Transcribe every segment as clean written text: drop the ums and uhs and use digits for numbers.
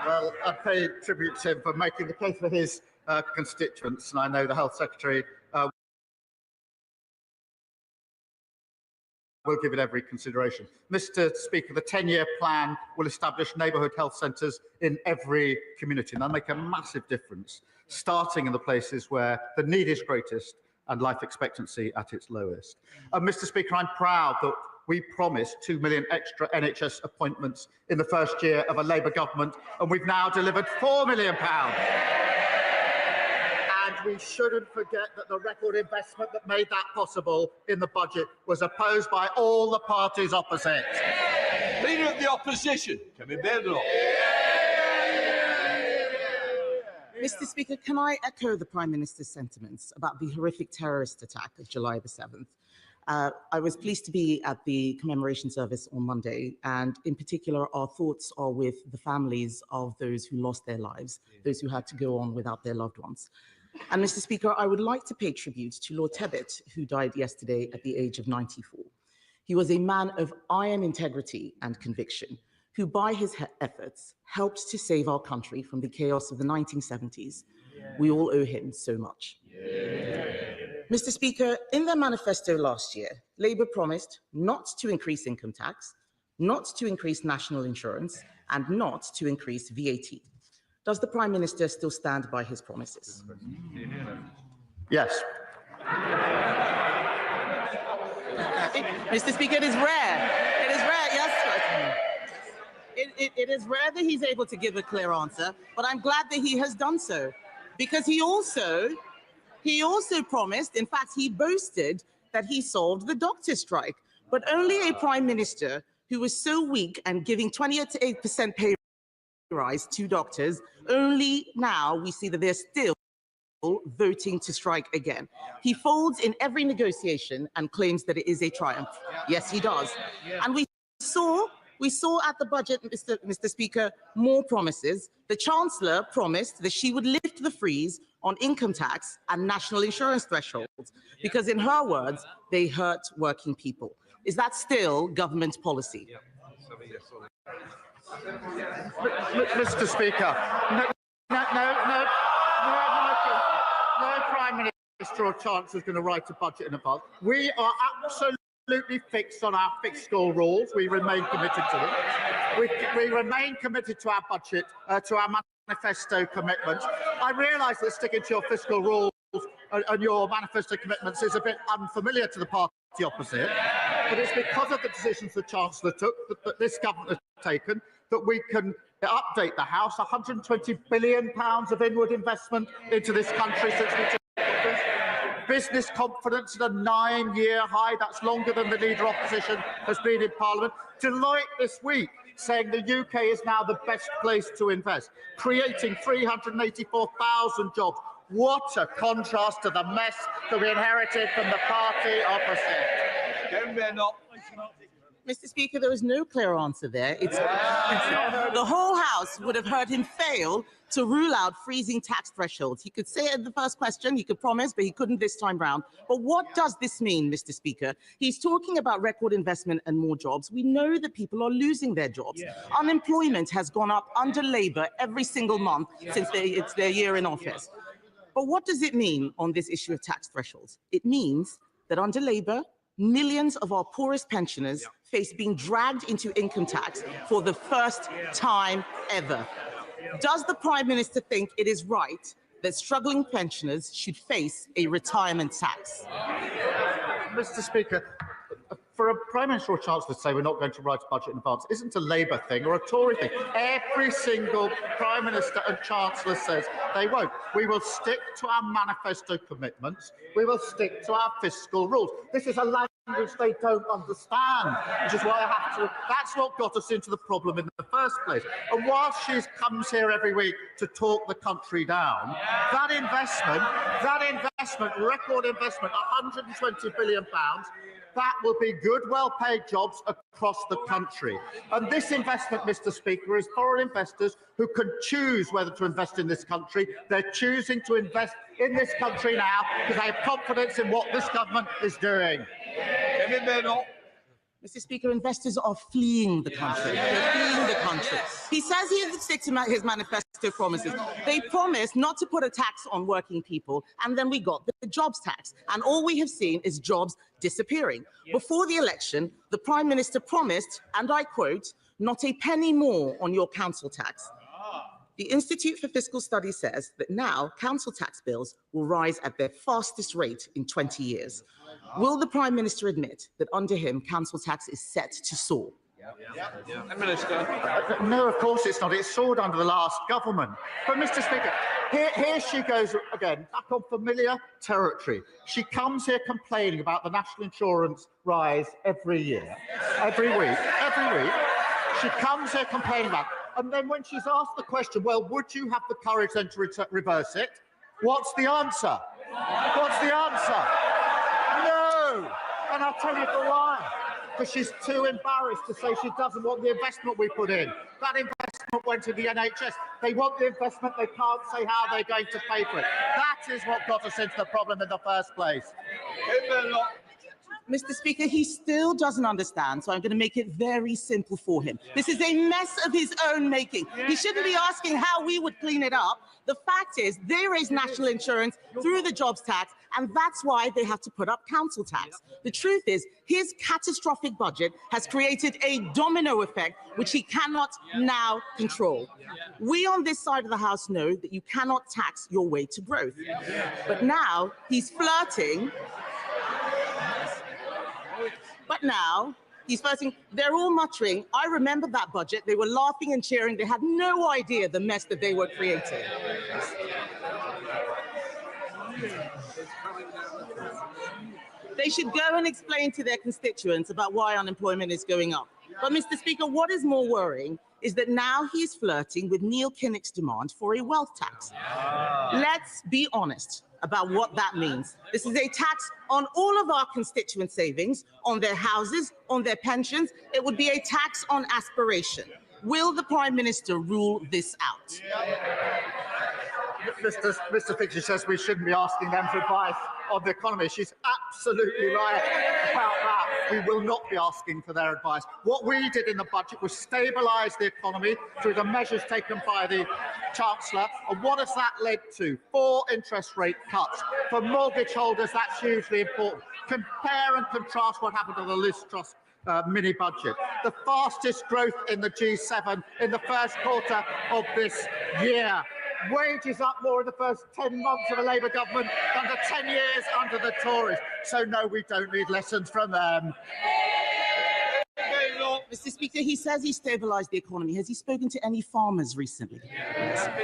Well, I pay tribute to him for making the case for his constituents, and I know the Health Secretary will give it every consideration. Mr. Speaker, the 10-year plan will establish neighbourhood health centres in every community, and that'll make a massive difference, starting in the places where the need is greatest and life expectancy at its lowest. Mr. Speaker, I'm proud that we promised 2 million extra NHS appointments in the first year of a Labour government, and we've now delivered £4 million. And we shouldn't forget that the record investment that made that possible in the budget was opposed by all the parties opposite. Leader of the Opposition, Keir Starmer. Mr. Speaker, can I echo the Prime Minister's sentiments about the horrific terrorist attack of July the 7th? I was pleased to be at the commemoration service on Monday, and in particular, our thoughts are with the families of those who lost their lives, those who had to go on without their loved ones. And Mr. Speaker, I would like to pay tribute to Lord Tebbit, who died yesterday at the age of 94. He was a man of iron integrity and conviction, who by his efforts helped to save our country from the chaos of the 1970s. We all owe him so much. Mr. Speaker, in their manifesto last year, Labour promised not to increase income tax, not to increase national insurance, and not to increase VAT. Does the Prime Minister still stand by his promises? Yes. Mr. Speaker, it is rare. It is rare, yes. It is rare that he's able to give a clear answer, but I'm glad that he has done so, because he also promised, in fact, he boasted that he solved the doctor strike, but only a Prime Minister who was so weak and giving 28% pay rise to doctors, only now we see that they're still voting to strike again. He folds in every negotiation and claims that it is a triumph. Yes, he does. And we saw at the budget, Mr. Speaker, more promises. The Chancellor promised that she would lift the freeze on income tax and national insurance thresholds, because in her words, they hurt working people. Is that still government policy? Mr. Speaker, no Prime Minister or Chancellor is going to write a budget in advance. We are absolutely fixed on our fiscal rules. We remain committed to them. We remain committed to our budget, to our manifesto commitments. I realise that sticking to your fiscal rules and your manifesto commitments is a bit unfamiliar to the party opposite, but it's because of the decisions the Chancellor took, that this government has taken, that we can update the House. £120 billion of inward investment into this country since we took office. Business confidence at a 9-year high. That's longer than the Leader of Opposition has been in Parliament. Deloitte this week saying the UK is now the best place to invest, creating 384,000 jobs. What a contrast to the mess that we inherited from the party opposite. Mr. Speaker, there was no clear answer there. The whole House would have heard him fail to rule out freezing tax thresholds. He could say it in the first question, he could promise, but he couldn't this time round. But what does this mean, Mr. Speaker? He's talking about record investment and more jobs. We know that people are losing their jobs. Unemployment has gone up under Labour every single month since it's their year in office. But what does it mean on this issue of tax thresholds? It means that under Labour, millions of our poorest pensioners face being dragged into income tax for the first time ever. Does the Prime Minister think it is right that struggling pensioners should face a retirement tax? Mr. Speaker, for a Prime Minister or Chancellor to say we're not going to write a budget in advance isn't a Labour thing or a Tory thing. Every single Prime Minister and Chancellor says they won't. We will stick to our manifesto commitments. We will stick to our fiscal rules. This is a language they don't understand, which is why I have to. That's what got us into the problem in the first place. And while she comes here every week to talk the country down, that investment, record investment, £120 billion, that will be good, well-paid jobs across the country. And this investment, Mr. Speaker, is foreign investors who can choose whether to invest in this country. They're choosing to invest in this country now because they have confidence in what this government is doing. Mr. Speaker, investors are fleeing the country. They're fleeing the country. He says he sticks to his manifesto promises. They promised not to put a tax on working people, and then we got the jobs tax. And all we have seen is jobs disappearing. Before the election, the Prime Minister promised, and I quote, "not a penny more on your council tax." The Institute for Fiscal Studies says that now council tax bills will rise at their fastest rate in 20 years. Will the Prime Minister admit that under him, council tax is set to soar? Minister. No, of course it's not. It soared under the last government. But, Mr. Speaker, here she goes again, back on familiar territory. She comes here complaining about the national insurance rise every year, every week. She comes here complaining about it. And then when she's asked the question, well, would you have the courage then to reverse it? What's the answer? What's the answer? No! And I'll tell you for why. Because she's too embarrassed to say she doesn't want the investment we put in. That investment went to the NHS. They want the investment, they can't say how they're going to pay for it. That is what got us into the problem in the first place. Mr. Speaker, he still doesn't understand, so I'm going to make it very simple for him. This is a mess of his own making. He shouldn't be asking how we would clean it up. The fact is, they raise national insurance through the jobs tax, and that's why they have to put up council tax. The truth is, his catastrophic budget has created a domino effect which he cannot now control. We on this side of the House know that you cannot tax your way to growth. But now he's flirting. They're all muttering. I remember that budget. They were laughing and cheering. They had no idea the mess that they were creating. They should go and explain to their constituents about why unemployment is going up. But, Mr. Speaker, what is more worrying is that now he's flirting with Neil Kinnock's demand for a wealth tax. Let's be honest about what that means. This is a tax on all of our constituent savings, on their houses, on their pensions. It would be a tax on aspiration. Will the Prime Minister rule this out? Mr. Speaker says we shouldn't be asking them for advice on the economy. She's absolutely right about that. We will not be asking for their advice. What we did in the budget was stabilise the economy through the measures taken by the Chancellor. And what has that led to? 4 interest rate cuts. For mortgage holders, that's hugely important. Compare and contrast what happened to the Liz Truss mini budget. The fastest growth in the G7 in the first quarter of this year. Wages up more in the first 10 months of a Labour government than the 10 years under the Tories. So, no, we don't need lessons from them. Mr. Speaker, he says he stabilised the economy. Has he spoken to any farmers recently?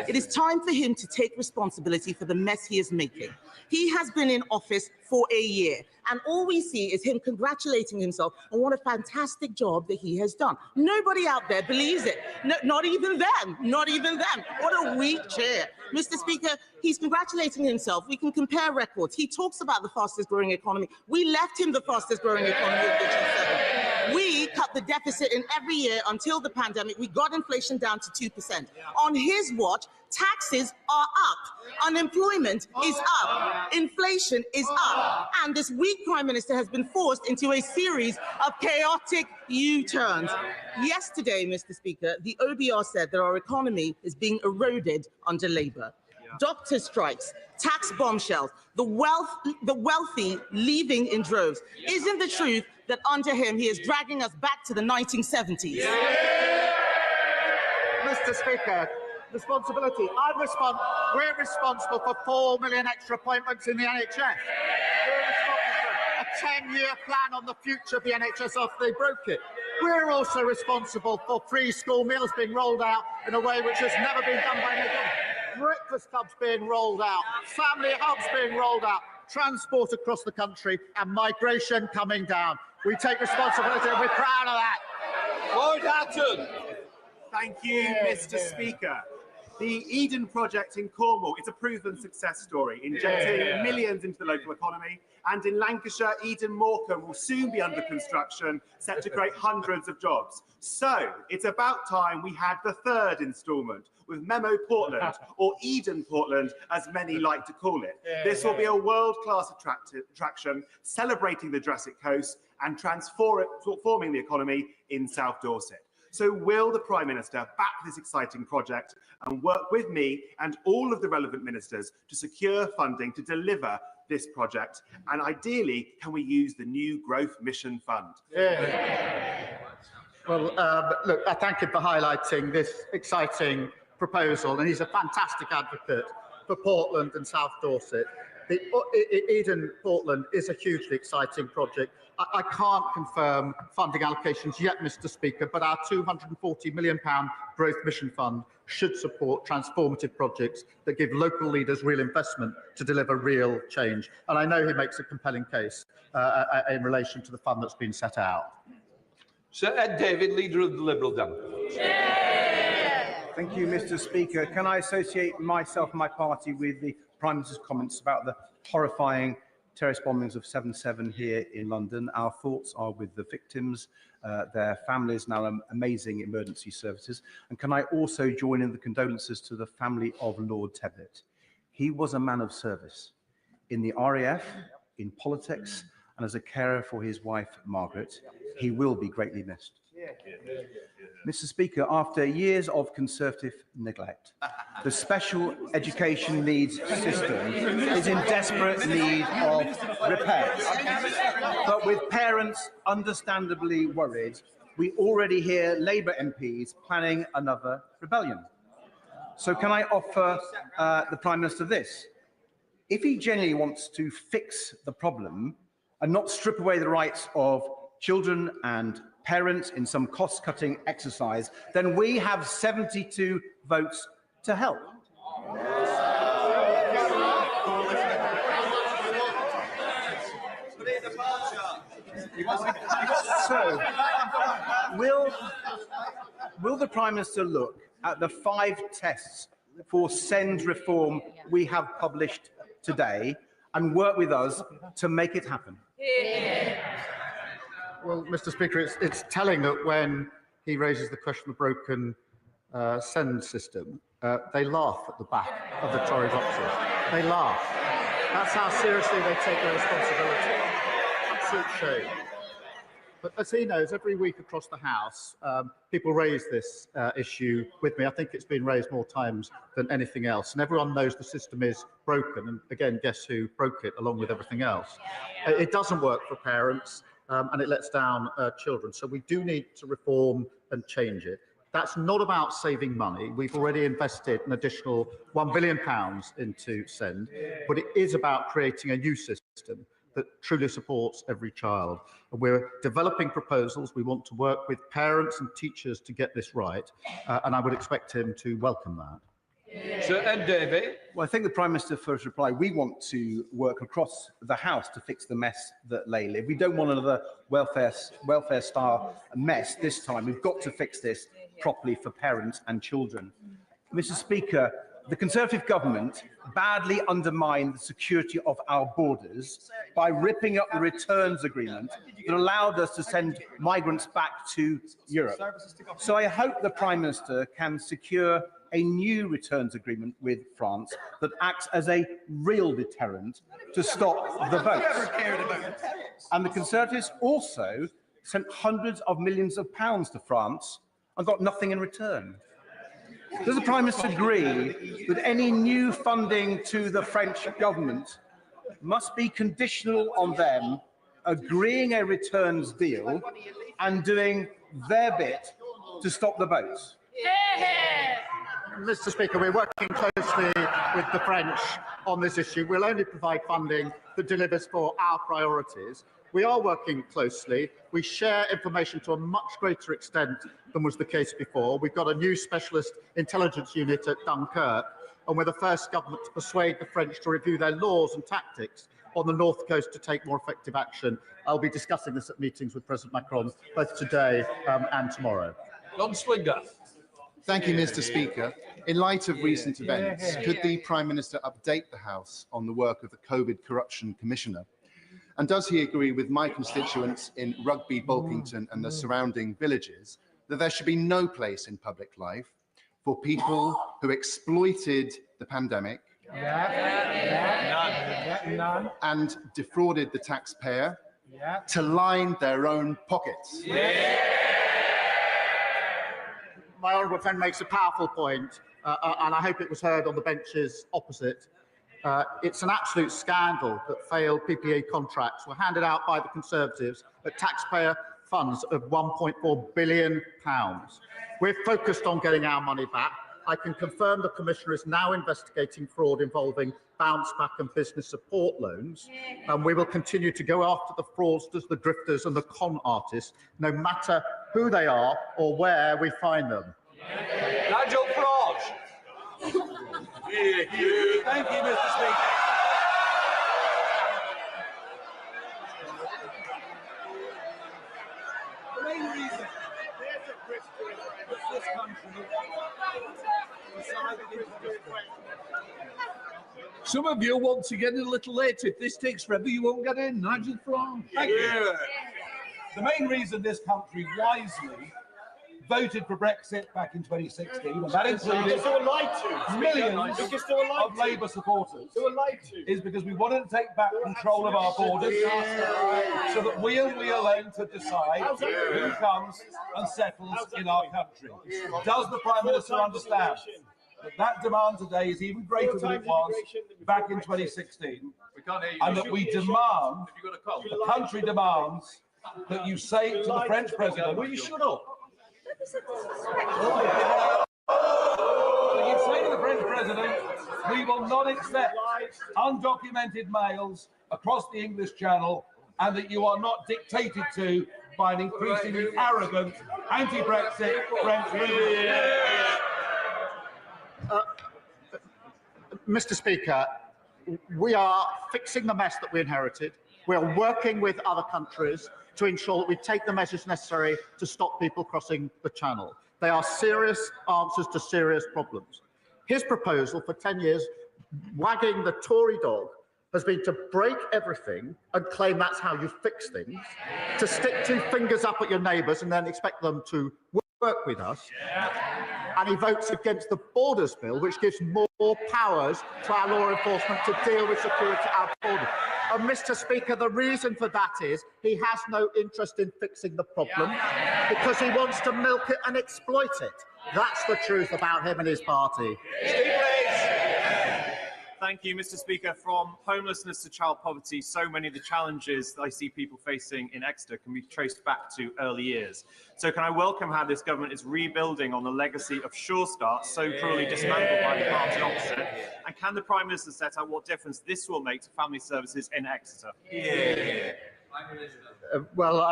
It is time for him to take responsibility for the mess he is making. He has been in office for a year, and all we see is him congratulating himself on what a fantastic job that he has done. Nobody out there believes it. No, not even them. Not even them. What a weak chair. Mr. Speaker, he's congratulating himself. We can compare records. He talks about the fastest growing economy. We left him the fastest growing economy of the G7. We cut the deficit in every year until the pandemic. We got inflation down to 2%. On his watch, taxes are up. Unemployment is up. Inflation is up. And this weak Prime Minister has been forced into a series of chaotic U-turns. Yesterday, Mr. Speaker, the OBR said that our economy is being eroded under Labour. Doctor strikes, tax bombshells, the wealthy leaving in droves. Isn't the truth that under him he is dragging us back to the 1970s? Mr. Speaker, responsibility. We're responsible for 4 million extra appointments in the NHS. We're responsible for a 10-year plan on the future of the NHS after they broke it. We're also responsible for free school meals being rolled out in a way which has never been done by any government. Breakfast clubs being rolled out, family hubs being rolled out, transport across the country, and migration coming down. We take responsibility and we're proud of that. Lord Hatton. Thank you, Mr. Speaker. The Eden project in Cornwall is a proven success story, injecting millions into the local economy. And in Lancashire, Eden Morecambe will soon be under construction, set to create hundreds of jobs. So it's about time we had the third instalment with Memo Portland, or Eden Portland, as many like to call it. This will be a world-class attraction, celebrating the Jurassic Coast and transforming the economy in South Dorset. So will the Prime Minister back this exciting project and work with me and all of the relevant ministers to secure funding to deliver this project? And ideally, can we use the new Growth Mission Fund? Well, look, I thank him for highlighting this exciting proposal, and he's a fantastic advocate for Portland and South Dorset. The Eden Portland is a hugely exciting project. I can't confirm funding allocations yet, Mr. Speaker, but our £240 million Growth Mission Fund should support transformative projects that give local leaders real investment to deliver real change. And I know he makes a compelling case in relation to the fund that's been set out. Sir Ed David, Leader of the Liberal Democrats. Thank you, Mr. Speaker. Can I associate myself and my party with the Prime Minister's comments about the horrifying terrorist bombings of 7/7 here in London? Our thoughts are with the victims, their families, and our amazing emergency services. And can I also join in the condolences to the family of Lord Tebbit? He was a man of service in the RAF, in politics, and as a carer for his wife, Margaret. He will be greatly missed. Mr. Speaker, after years of Conservative neglect, the special education needs system is in desperate need of repairs. But with parents understandably worried, we already hear Labour MPs planning another rebellion. So can I offer the Prime Minister this? If he genuinely wants to fix the problem and not strip away the rights of children and parents in some cost-cutting exercise, then we have 72 votes to help. So, will the Prime Minister look at the 5 tests for SEND reform we have published today and work with us to make it happen? Well, Mr. Speaker, it's telling that when he raises the question of the broken SEND system, they laugh at the back of the Tory boxes. They laugh. That's how seriously they take their responsibility. Absolute shame. But as he knows, every week across the House, people raise this issue with me. I think it's been raised more times than anything else. And everyone knows the system is broken. And again, guess who broke it along with everything else? It doesn't work for parents. And it lets down children. So we do need to reform and change it. That's not about saving money. We've already invested an additional £1 billion into SEND, but it is about creating a new system that truly supports every child. And we're developing proposals. We want to work with parents and teachers to get this right, and I would expect him to welcome that. Sir Ed David. Well, I thank the Prime Minister for his reply. We want to work across the House to fix the mess that lay live. We don't want another welfare-style mess this time. We've got to fix this properly for parents and children. Mr. Speaker, the Conservative government badly undermined the security of our borders by ripping up the returns agreement that allowed us to send migrants back to Europe. So I hope the Prime Minister can secure a new returns agreement with France that acts as a real deterrent to stop the boats. And the Conservatives also sent hundreds of millions of pounds to France and got nothing in return. Does the Prime Minister agree that any new funding to the French government must be conditional on them agreeing a returns deal and doing their bit to stop the boats? Mr. Speaker, we're working closely with the French on this issue. We'll only provide funding that delivers for our priorities. We are working closely. We share information to a much greater extent than was the case before. We've got a new specialist intelligence unit at Dunkirk, and we're the first government to persuade the French to review their laws and tactics on the North Coast to take more effective action. I'll be discussing this at meetings with President Macron both today and tomorrow. John Swinger. Thank you, Mr. Speaker. In light of recent events, could the Prime Minister update the House on the work of the COVID Corruption Commissioner? And does he agree with my constituents in Rugby, Bulkington and the surrounding villages that there should be no place in public life for people who exploited the pandemic and defrauded the taxpayer to line their own pockets? My honourable friend makes a powerful point, and I hope it was heard on the benches opposite. It's an absolute scandal that failed PPE contracts were handed out by the Conservatives at taxpayer funds of £1.4 billion. We're focused on getting our money back. I can confirm the Commissioner is now investigating fraud involving bounce back and business support loans, and we will continue to go after the fraudsters, the drifters and the con artists, no matter who they are or where we find them. Nigel Farage. Thank you, Mr. Speaker. The main reason this country some of you want to get in a little later. If this takes forever, you won't get in. Nigel Farage. Thank you. The main reason this country wisely voted for Brexit back in 2016, and that included millions of Labour supporters, is because we wanted to take back control of our borders so that we and we alone could decide who comes and settles in our country. Does the Prime Minister understand that demand today is even greater than it was back in 2016, and that we demand, the country demands, that you say to the French President, will you shut up? You say to the French President, we will not accept undocumented males across the English Channel, and that you are not dictated to by an increasingly arrogant anti-Brexit French President. Mr. Speaker, we are fixing the mess that we inherited. We are working with other countries to ensure that we take the measures necessary to stop people crossing the Channel. They are serious answers to serious problems. His proposal for 10 years, wagging the Tory dog, has been to break everything and claim that's how you fix things, to stick two fingers up at your neighbours and then expect them to work with us. And he votes against the Borders Bill, which gives more powers to our law enforcement to deal with security at our borders. And Mr. Speaker, the reason for that is he has no interest in fixing the problem because he wants to milk it and exploit it. That's the truth about him and his party. Thank you, Mr. Speaker. From homelessness to child poverty, so many of the challenges that I see people facing in Exeter can be traced back to early years. So can I welcome how this government is rebuilding on the legacy of Sure Start, so cruelly dismantled by the party opposite? And can the Prime Minister set out what difference this will make to family services in Exeter? Well,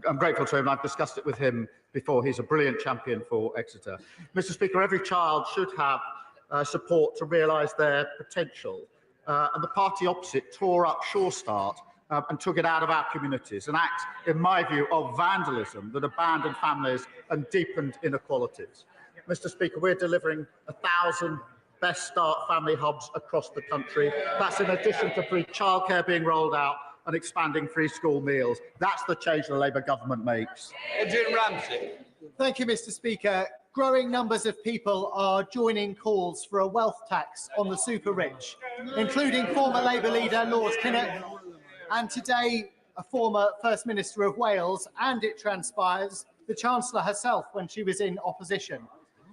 I'm grateful to him. I've discussed it with him before. He's a brilliant champion for Exeter. Mr. Speaker, every child should have support to realise their potential. And the party opposite tore up Sure Start and took it out of our communities, an act, in my view, of vandalism that abandoned families and deepened inequalities. Mr. Speaker, we're delivering 1,000 Best Start family hubs across the country. That's in addition to free childcare being rolled out and expanding free school meals. That's the change the Labour government makes. Jim Ramsey. Thank you, Mr. Speaker. Growing numbers of people are joining calls for a wealth tax on the super rich, including former Labour leader Lord Kinnock, and today a former First Minister of Wales, and it transpires the Chancellor herself when she was in opposition.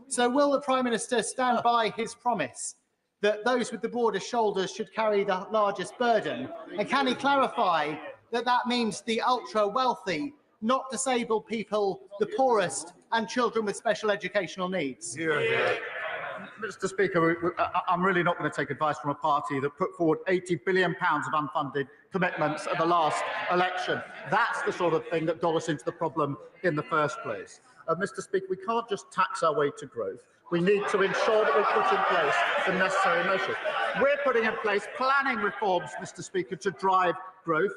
So will the Prime Minister stand by his promise that those with the broadest shoulders should carry the largest burden? And can he clarify that that means the ultra-wealthy, not disabled people, the poorest, and children with special educational needs? Mr. Speaker, I'm really not going to take advice from a party that put forward £80 billion of unfunded commitments at the last election. That's the sort of thing that got us into the problem in the first place. Mr. Speaker, we can't just tax our way to growth. We need to ensure that we put in place the necessary measures. We're putting in place planning reforms, Mr. Speaker, to drive growth.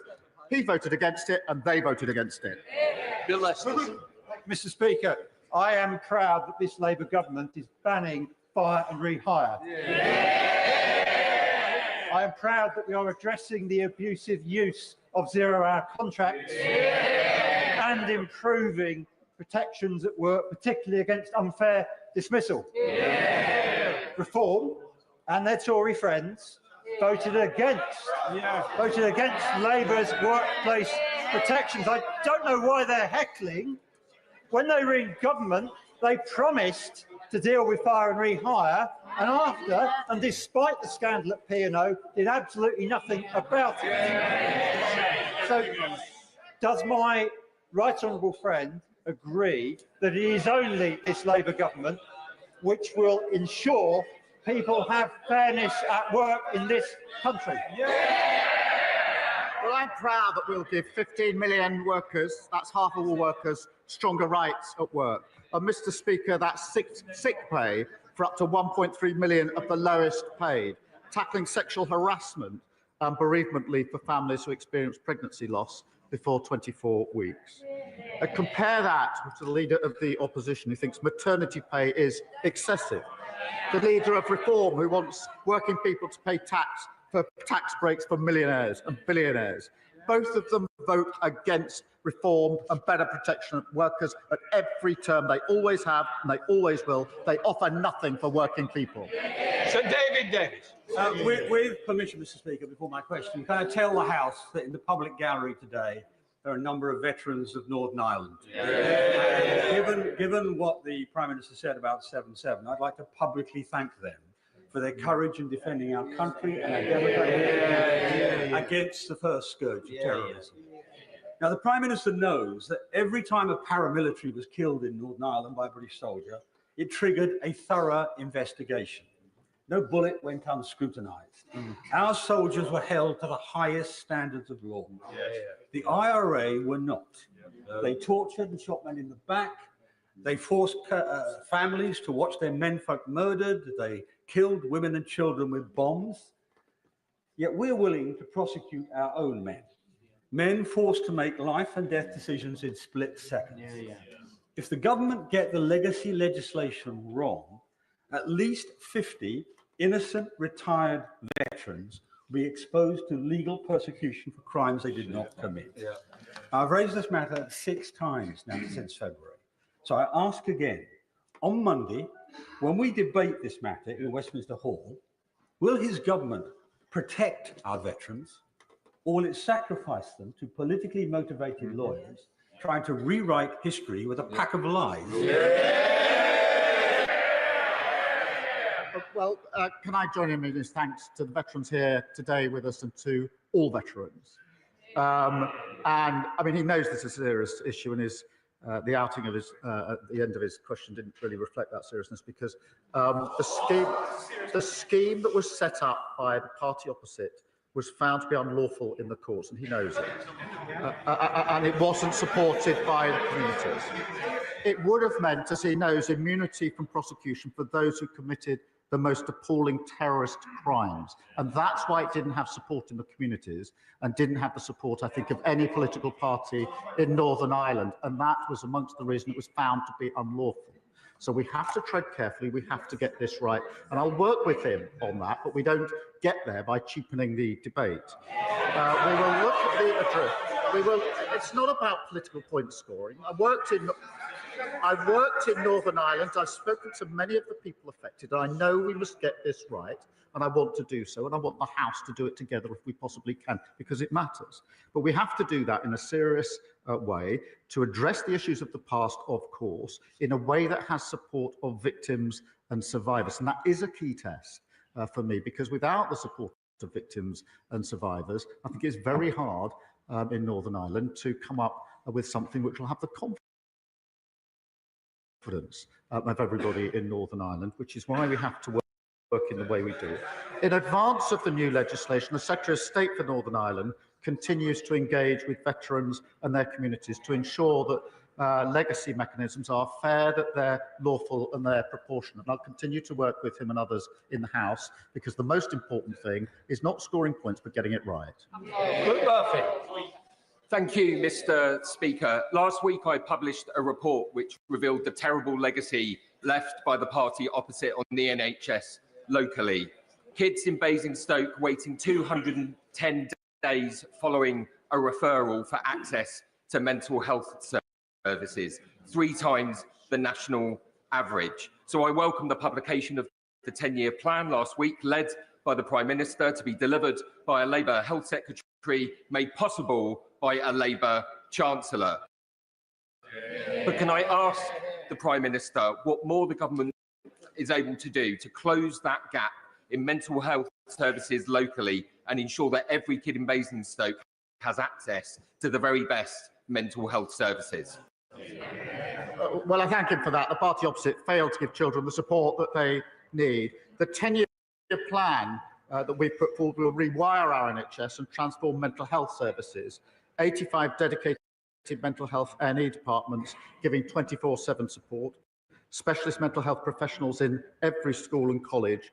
He voted against it and they voted against it. Bill Estes. Mr. Speaker, I am proud that this Labour government is banning fire and rehire. I am proud that we are addressing the abusive use of zero-hour contracts and improving protections at work, particularly against unfair dismissal. Reform and their Tory friends voted against Labour's workplace protections. I don't know why they're heckling. When they were in government, they promised to deal with fire and rehire, and after, and despite the scandal at P&O, did absolutely nothing about it. So, does my right honourable friend agree that it is only this Labour government which will ensure people have fairness at work in this country? Well, I'm proud that we'll give 15 million workers, that's half of all workers, stronger rights at work. And Mr. Speaker, that's sick pay for up to 1.3 million of the lowest paid, tackling sexual harassment and bereavement leave for families who experience pregnancy loss before 24 weeks. Compare that to the leader of the opposition who thinks maternity pay is excessive. The leader of Reform who wants working people to pay tax for tax breaks for millionaires and billionaires. Both of them vote against reform and better protection of workers at every term. They always have and they always will. They offer nothing for working people. Sir David Davis. With permission, Mr. Speaker, before my question, can I tell the House that in the public gallery today there are a number of veterans of Northern Ireland? Given what the Prime Minister said about 7/7, I'd like to publicly thank them for their courage in defending our country and our democracy against the first scourge of terrorism. Now, the Prime Minister knows that every time a paramilitary was killed in Northern Ireland by a British soldier, it triggered a thorough investigation. No bullet went unscrutinized. Our soldiers were held to the highest standards of law. The IRA were not. They tortured and shot men in the back. They forced families to watch their menfolk murdered. They killed women and children with bombs. Yet we're willing to prosecute our own men. Men forced to make life and death decisions in split seconds. If the government get the legacy legislation wrong, at least 50 innocent retired veterans will be exposed to legal persecution for crimes they did not commit. I've raised this matter 6 times now since February. So I ask again, on Monday, when we debate this matter in Westminster Hall, will his government protect our veterans, or will it sacrifice them to politically motivated lawyers trying to rewrite history with a pack of lies? Well, can I join in his thanks to the veterans here today with us and to all veterans. And I mean, he knows this is a serious issue, and the outing of his at the end of his question didn't really reflect that seriousness, because the scheme that was set up by the party opposite was found to be unlawful in the courts, and he knows it. And it wasn't supported by the communities. It would have meant, as he knows, immunity from prosecution for those who committed the most appalling terrorist crimes. And that's why it didn't have support in the communities and didn't have the support, I think, of any political party in Northern Ireland. And that was amongst the reasons it was found to be unlawful. So we have to tread carefully. We have to get this right. And I'll work with him on that, but we don't get there by cheapening the debate. We will look at the address. It's not about political point scoring. I worked in Northern Ireland. I've spoken to many of the people affected. I know we must get this right, and I want to do so, and I want the House to do it together if we possibly can, because it matters. But we have to do that in a serious way to address the issues of the past, of course, in a way that has support of victims and survivors. And that is a key test for me, because without the support of victims and survivors, I think it's very hard in Northern Ireland to come up with something which will have the confidence of everybody in Northern Ireland, which is why we have to work in the way we do. In advance of the new legislation, the Secretary of State for Northern Ireland continues to engage with veterans and their communities to ensure that legacy mechanisms are fair, that they're lawful and they're proportionate. And I'll continue to work with him and others in the House, because the most important thing is not scoring points but getting it right. Luke Murphy. Thank you, Mr. Speaker. Last week I published a report which revealed the terrible legacy left by the party opposite on the NHS locally. Kids in Basingstoke waiting 210 days following a referral for access to mental health services, 3 times the national average. So I welcome the publication of the 10-year plan last week, led by the Prime Minister, to be delivered by a Labour Health Secretary, made possible by a Labour Chancellor. But can I ask the Prime Minister what more the government is able to do to close that gap in mental health services locally and ensure that every kid in Basingstoke has access to the very best mental health services? Well, I thank him for that. The party opposite failed to give children the support that they need. The 10-year plan that we put forward will rewire our NHS and transform mental health services. 85 dedicated mental health A&E departments giving 24/7 support, specialist mental health professionals in every school and college,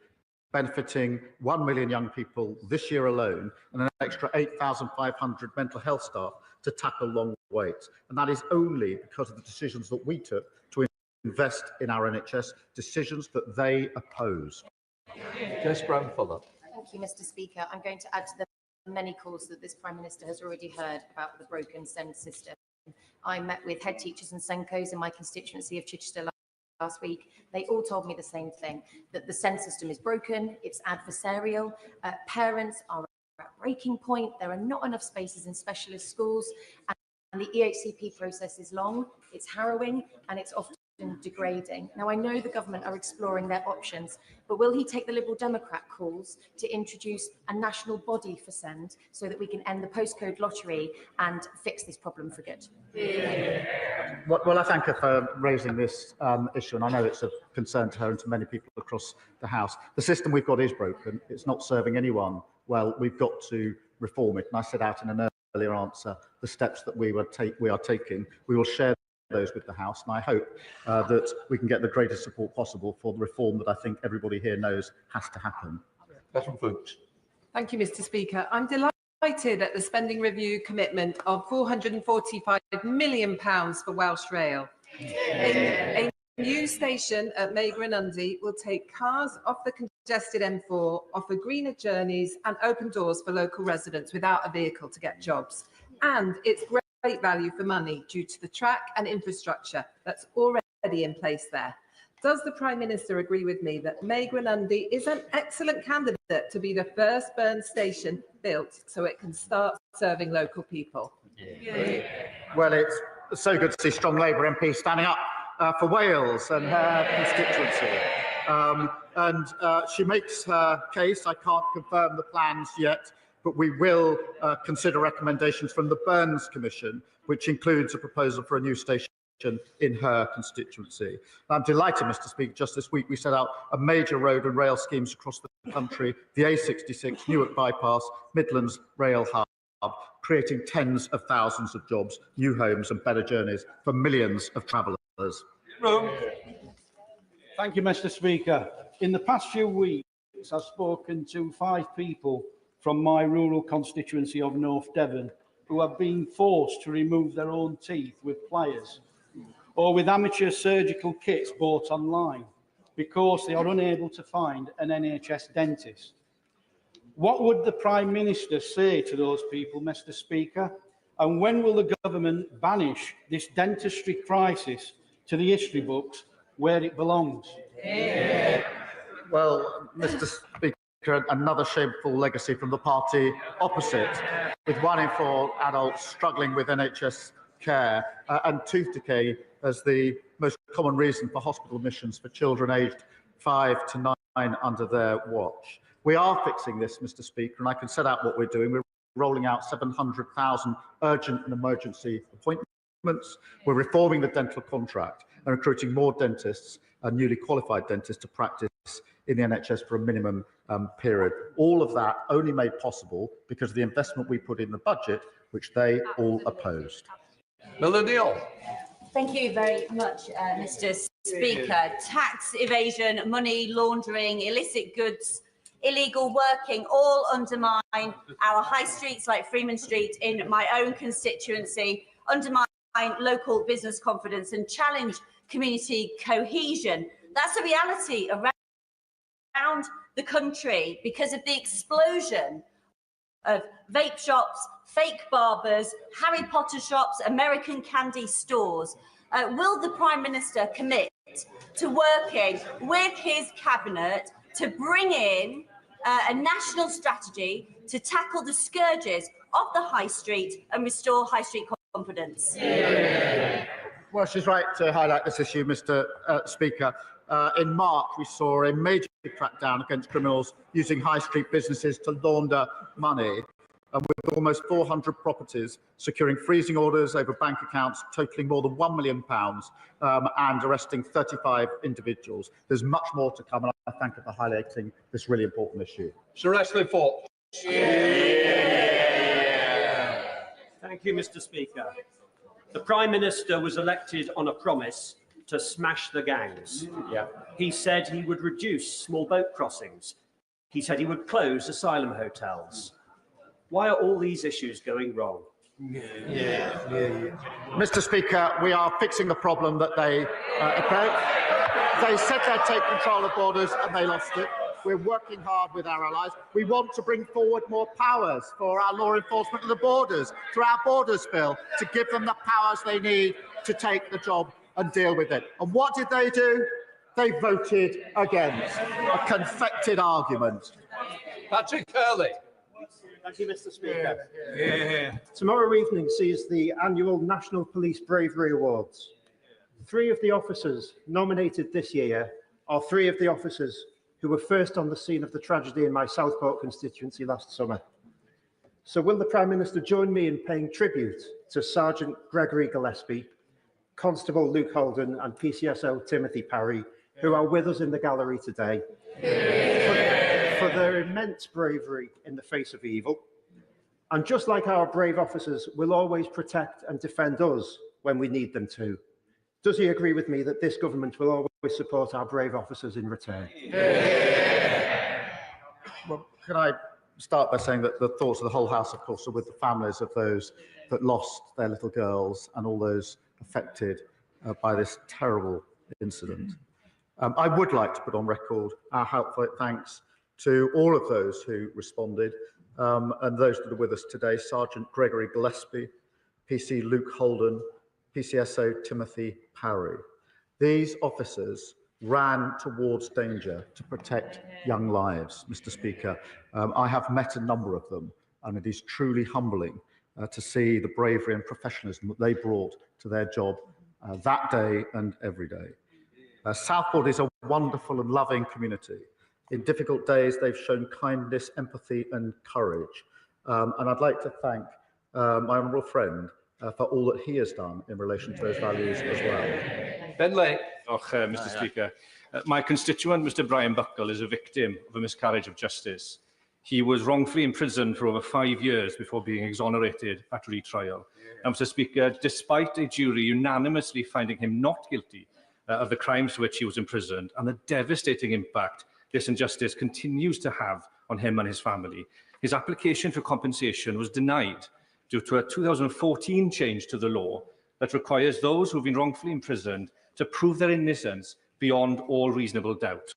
benefiting 1 million young people this year alone, and an extra 8,500 mental health staff to tackle long waits. And that is only because of the decisions that we took to invest in our NHS, decisions that they opposed. Jess Brown-Fuller. Thank you, Mr. Speaker. I'm going to add to the many calls that this Prime Minister has already heard about the broken SEND system. I met with head teachers and SENCOs in my constituency of Chichester last week. They all told me the same thing, that the SEND system is broken, it's adversarial, parents are at breaking point, there are not enough spaces in specialist schools, and the EHCP process is long, it's harrowing, and it's often degrading. Now, I know the government are exploring their options, but will he take the Liberal Democrat calls to introduce a national body for SEND so that we can end the postcode lottery and fix this problem for good? Well, I thank her for raising this issue, and I know it's of concern to her and to many people across the House. The system we've got is broken. It's not serving anyone well. We've got to reform it, and I set out in an earlier answer the steps that we are taking. We will share those with the House, and I hope that we can get the greatest support possible for the reform that I think everybody here knows has to happen. Thank you, Mr. Speaker. I'm delighted at the spending review commitment of £445 million for Welsh Rail. A new station at Megrunundy will take cars off the congested M4, offer greener journeys and open doors for local residents without a vehicle to get jobs. And it's great value for money due to the track and infrastructure that's already in place there. Does the Prime Minister agree with me that Megrunundy is an excellent candidate to be the first Burn station built so it can start serving local people? Well, it's so good to see strong Labour MPs standing up for Wales and her constituency. She makes her case. I can't confirm the plans yet, but we will consider recommendations from the Burns Commission, which includes a proposal for a new station in her constituency. I'm delighted, Mr. Speaker, just this week we set out a major road and rail schemes across the country, the A66, Newark Bypass, Midlands Rail Hub, creating tens of thousands of jobs, new homes and better journeys for millions of travellers. Thank you, Mr. Speaker. In the past few weeks, I've spoken to 5 people from my rural constituency of North Devon who have been forced to remove their own teeth with pliers or with amateur surgical kits bought online because they are unable to find an NHS dentist. What would the Prime Minister say to those people, Mr. Speaker? And when will the government banish this dentistry crisis to the history books where it belongs? Well, Mr. Speaker, another shameful legacy from the party opposite, with 1 in 4 adults struggling with NHS care and tooth decay as the most common reason for hospital admissions for children aged 5 to 9 under their watch. We are fixing this, Mr. Speaker, and I can set out what we're doing. We're rolling out 700,000 urgent and emergency appointments. We're reforming the dental contract and recruiting more dentists and newly qualified dentists to practice in the NHS for a minimum period. All of that only made possible because of the investment we put in the budget, which they all opposed. Melanie. Thank you very much, Mr. Speaker. Tax evasion, money laundering, illicit goods, illegal working all undermine our high streets like Freeman Street in my own constituency, undermine local business confidence and challenge community cohesion. That's a reality around the country because of the explosion of vape shops, fake barbers, Harry Potter shops, American candy stores. Will the Prime Minister commit to working with his cabinet to bring in a national strategy to tackle the scourges of the high street and restore high street confidence? Well, she's right to highlight this issue, Mr. Speaker. In March, we saw a major crackdown against criminals using high street businesses to launder money, and with almost 400 properties securing freezing orders over bank accounts totalling more than £1 million and arresting 35 individuals. There's much more to come, and I thank you for highlighting this really important issue. Sir Ashley Fort. Thank you, Mr. Speaker. The Prime Minister was elected on a promise to smash the gangs. He said he would reduce small boat crossings. He said he would close asylum hotels. Why are all these issues going wrong? Mr. Speaker, we are fixing the problem that they said they'd take control of borders and they lost it. We're working hard with our allies. We want to bring forward more powers for our law enforcement of the borders through our borders bill to give them the powers they need to take the job and deal with it. And what did they do? They voted against a confected argument. Patrick Curley. Thank you, Mr. Speaker. Tomorrow evening sees the annual National Police Bravery Awards. 3 of the officers nominated this year are 3 of the officers who were first on the scene of the tragedy in my Southport constituency last summer. So will the Prime Minister join me in paying tribute to Sergeant Gregory Gillespie, Constable Luke Holden and PCSO Timothy Parry, who are with us in the gallery today, for their immense bravery in the face of evil. And just like our brave officers will always protect and defend us when we need them to, does he agree with me that this government will always support our brave officers in return? Well, can I start by saying that the thoughts of the whole House, of course, are with the families of those that lost their little girls and all those affected by this terrible incident. I would like to put on record our heartfelt thanks to all of those who responded and those that are with us today: Sergeant Gregory Gillespie, PC Luke Holden, PCSO Timothy Parry. These officers ran towards danger to protect young lives, Mr. Speaker. I have met a number of them, and it is truly humbling to see the bravery and professionalism that they brought to their job that day and every day. Southport is a wonderful and loving community. In difficult days, they've shown kindness, empathy and courage. And I'd like to thank my honourable friend for all that he has done in relation to those values as well. Ben Lay. Mr. Speaker. My constituent, Mr. Brian Buckle, is a victim of a miscarriage of justice. He was wrongfully imprisoned for over 5 years before being exonerated at retrial. And, Mr. Speaker, despite a jury unanimously finding him not guilty of the crimes for which he was imprisoned and the devastating impact this injustice continues to have on him and his family, his application for compensation was denied due to a 2014 change to the law that requires those who have been wrongfully imprisoned to prove their innocence beyond all reasonable doubt.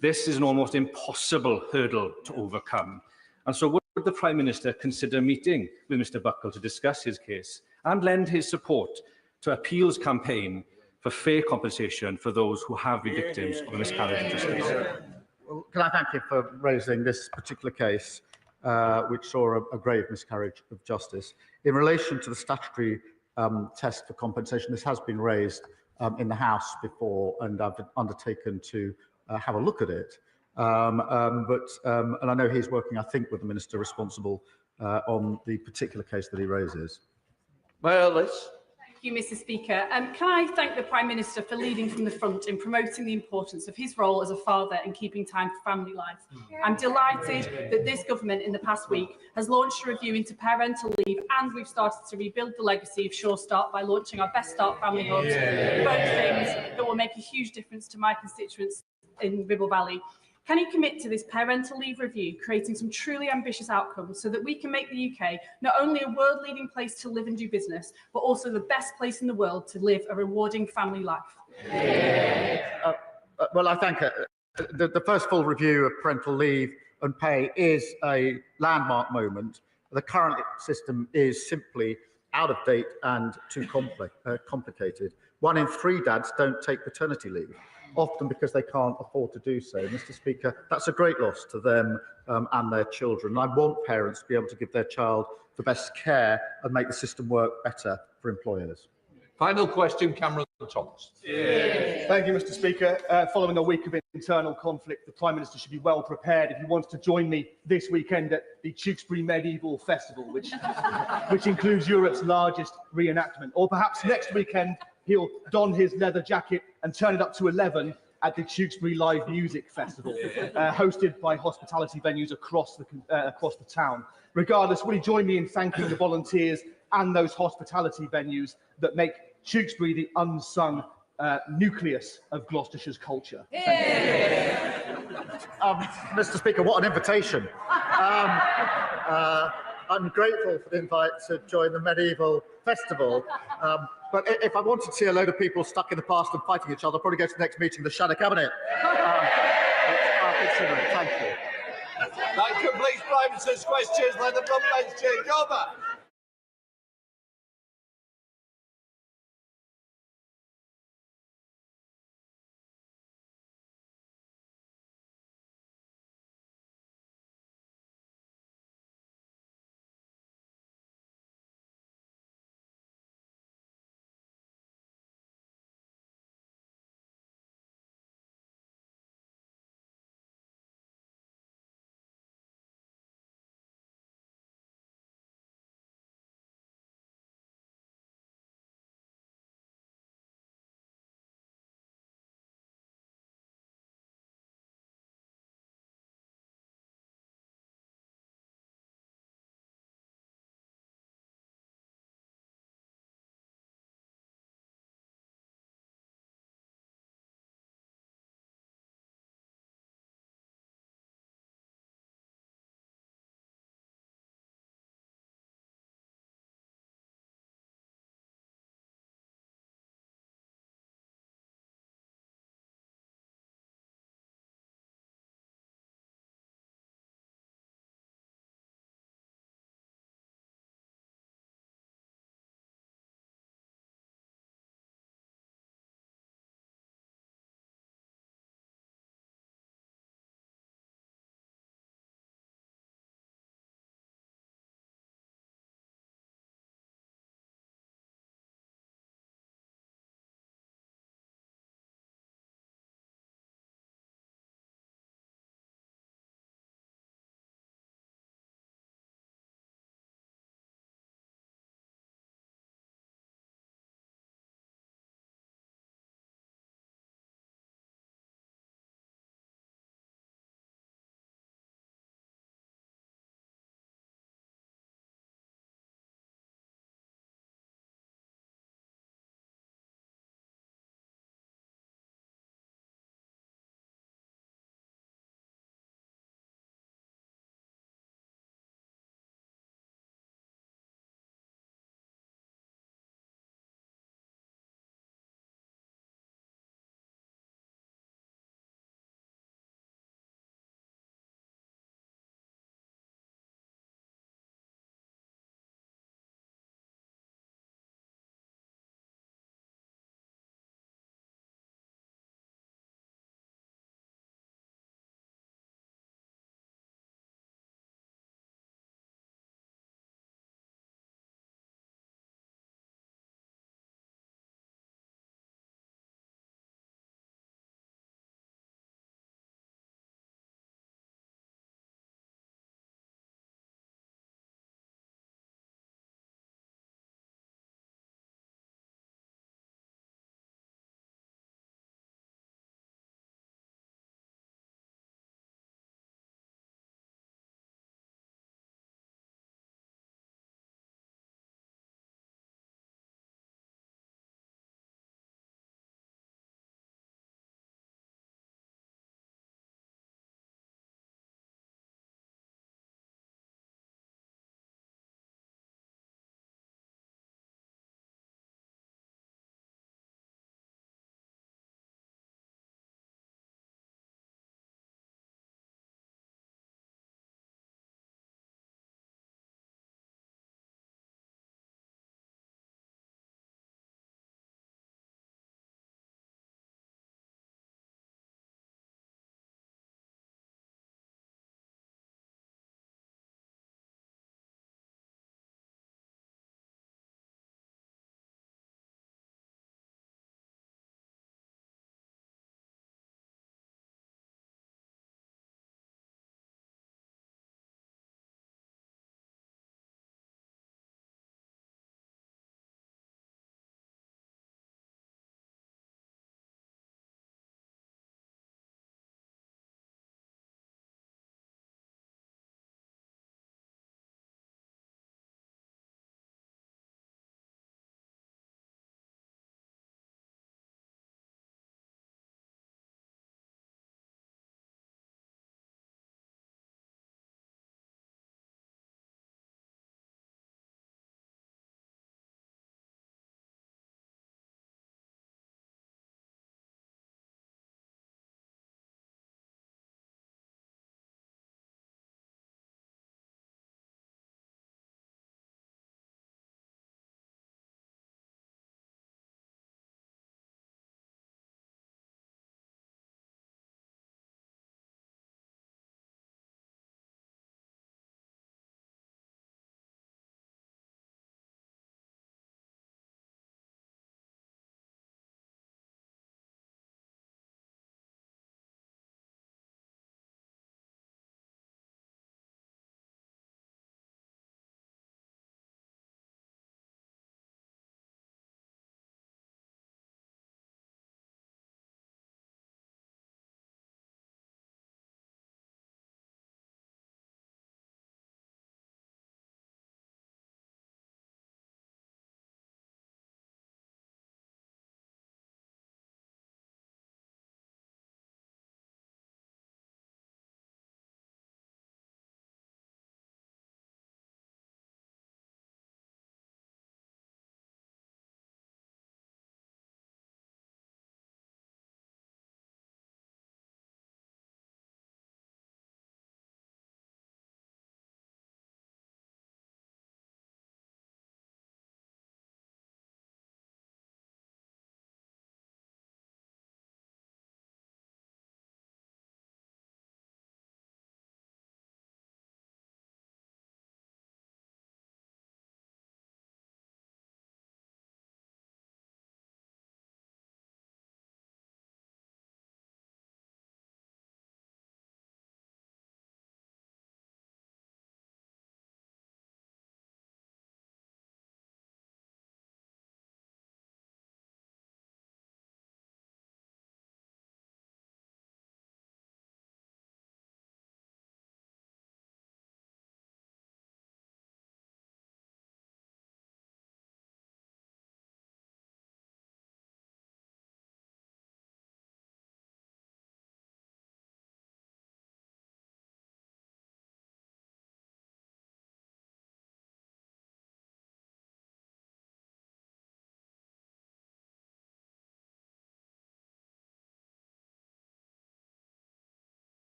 This is an almost impossible hurdle to overcome. And so would the Prime Minister consider meeting with Mr. Buckle to discuss his case and lend his support to appeals campaign for fair compensation for those who have been victims of a miscarriage of justice? Well, can I thank you for raising this particular case, which saw a grave miscarriage of justice. In relation to the statutory test for compensation, this has been raised in the House before, and I've undertaken to have a look at it. And I know he's working, I think, with the Minister responsible on the particular case that he raises. Well, let's. Thank you, Mr. Speaker. Can I thank the Prime Minister for leading from the front in promoting the importance of his role as a father in keeping time for family life. I'm delighted that this government in the past week has launched a review into parental leave, and we've started to rebuild the legacy of Sure Start by launching our Best Start Family Hubs, both things that will make a huge difference to my constituents in Ribble Valley. Can he commit to this parental leave review, creating some truly ambitious outcomes so that we can make the UK not only a world-leading place to live and do business, but also the best place in the world to live a rewarding family life? Well, I think the first full review of parental leave and pay is a landmark moment. The current system is simply out of date and too complicated. 1 in 3 dads don't take paternity leave, often because they can't afford to do so. Mr. Speaker, that's a great loss to them and their children. I want parents to be able to give their child the best care and make the system work better for employers. Final question, Cameron Thomas. Thank you, Mr. Speaker. Following a week of internal conflict, the Prime Minister should be well prepared if he wants to join me this weekend at the Tewkesbury Medieval Festival, which includes Europe's largest reenactment. Or perhaps next weekend he'll don his leather jacket and turn it up to 11 at the Tewkesbury Live Music Festival, hosted by hospitality venues across the town. Regardless, will he join me in thanking the volunteers and those hospitality venues that make Tewkesbury the unsung nucleus of Gloucestershire's culture? Mr. Speaker, what an invitation. I'm grateful for the invite to join the medieval festival. But if I wanted to see a load of people stuck in the past and fighting each other, I'll probably go to the next meeting of the Shadow Cabinet. I'll consider it. Thank you. That completes Prime Minister's questions. Let the front bench change over.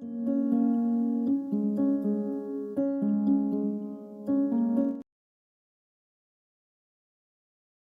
you.